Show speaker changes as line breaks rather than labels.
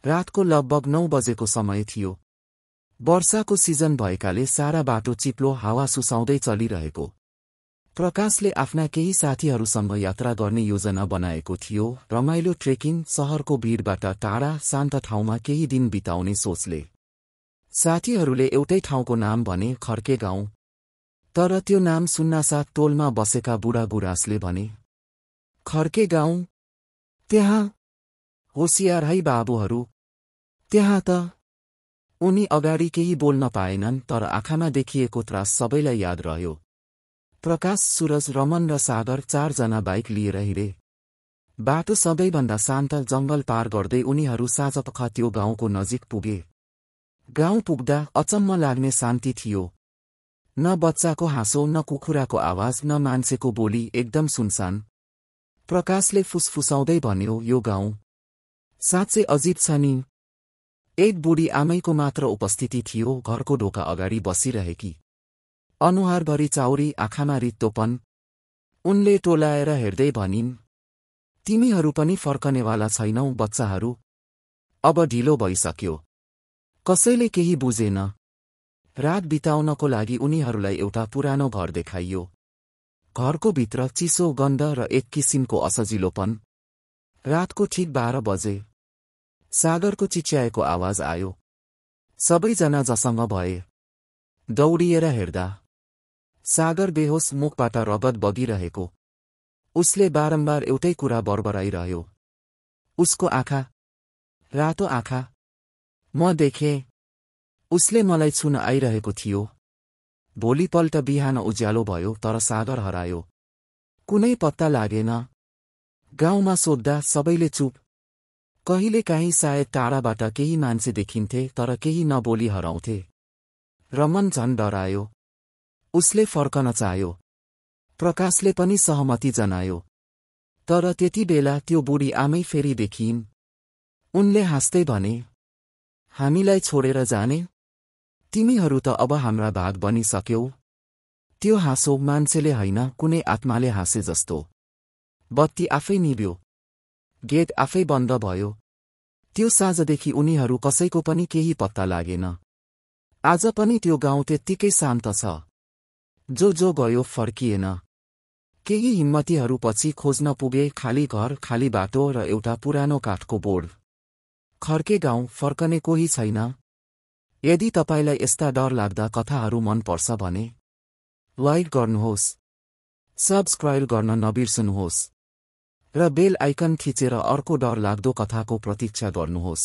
रातको लगभग 9 बजेको समय थियो। वर्षाको सिजन भएकाले सारा बाटो चिप्लो हावा सुसाउँदै चलिरहेको। प्रकाशले आफ्ना केही साथीहरूसँग यात्रा गर्ने योजना बनाएको थियो। रमाइलो ट्रेकिङ, शहरको भिडबाट टाढा, शान्त ठाउँमा केही दिन बिताउने सोचले। साथीहरूले एउटै ठाउँको नाम भने, खर्के गाउँ। तर त्यो नाम सुन्नासाथ टोलमा बसेका बुढाबुढासले भने, खर्के गाउँ? त्यहाँ होसियार है बाबुहरू, त्यहाँ त। उनी अगाडि केही बोल्न पाएनन्, तर आँखामा देखिएको त्रास सबैलाई याद रह्यो। प्रकाश, सूरज, रमन र सागर 4 जना बाइक लिएर हिँडे। बाटो सबैभन्दा शान्त जंगल पार गर्दै उनीहरू साँझपख त्यो गाउँको नजिक पुगे। गाउँ पुग्दा अचम्म लाग्ने शान्ति थियो। न बच्चाको हाँसो, न कुखुराको आवाज, न मान्छेको बोली, एकदम सुनसान। प्रकाशले फुसफुसाउँदै भन्यो, यो गाउँ साँच्चै अजीब छ नि। एक बुढी आमैको मात्र उपस्थिति थियो, घरको ढोका अगाडि बसिरहेकी। अनुहारभरि चाउरी, आँखामा रित्तोपन। उनले टोलाएर हेर्दै भनिन्, तिमीहरू पनि फर्कनेवाला छैनौ बच्चाहरू? अब ढिलो भइसक्यो। कसैले केही बुझेन। रात बिताउनको लागि उनीहरूलाई एउटा पुरानो घर देखाइयो। घरको भित्र चिसो गन्ध र एक किसिमको असजिलोपन। रातको ठीक 12 बजे सागरको चिच्याएको आवाज आयो। सबैजना जसँग भए। दौडिएर हेर्दा सागर बेहोस, मुखबाट रगत बगिरहेको। उसले बारम्बार एउटै कुरा बरबराइरह्यो। उसको आँखा, रातो आँखा। म देखेँ। उसले मलाई छुन आइरहेको थियो। भोलिपल्ट बिहान उज्यालो भयो, तर सागर हरायो। कुनै पत्ता लागेन। गाउँमा सोध्दा सबैले चुप। कहिलेकाहीँ सायद टाढाबाट केही मान्छे देखिन्थे, तर केही नबोली हराउँथे। रमन झन् डरायो। उसले फर्कन चाह्यो। प्रकाशले पनि सहमति जनायो। तर त्यति बेला त्यो बुढी आमै फेरि देखिइन्। उनले हाँस्दै भने, हामीलाई छोडेर जाने? तिमीहरू त अब हाम्रा भाग बनिसक्यौ। त्यो हाँसो मान्छेले होइन, कुनै आत्माले हाँसे जस्तो। बत्ती आफै निभ्यो। गेट आफै बन्द भयो। त्यो साँझदेखि उनीहरू कसैको पनि केही पत्ता लागेन। आज पनि त्यो गाउँ त्यत्तिकै शान्त छ। जो गयो फर्किएन। केही हिम्मतीहरू पछि खोज्न पुगे, खाली घर, खाली बाटो र एउटा पुरानो काठको बोर्ड। खर्के गाउँ, फर्कने कोही छैन। यदि तपाईलाई यस्ता डरलाग्दा कथाहरू मन पर्छ भने लाइक गर्नुहोस्, सब्स्क्राइब गर्न नबिर्सनुहोस् र बेल आइकन थिचेर अर्को डरलाग्दो कथाको प्रतीक्षा गर्नुहोस्।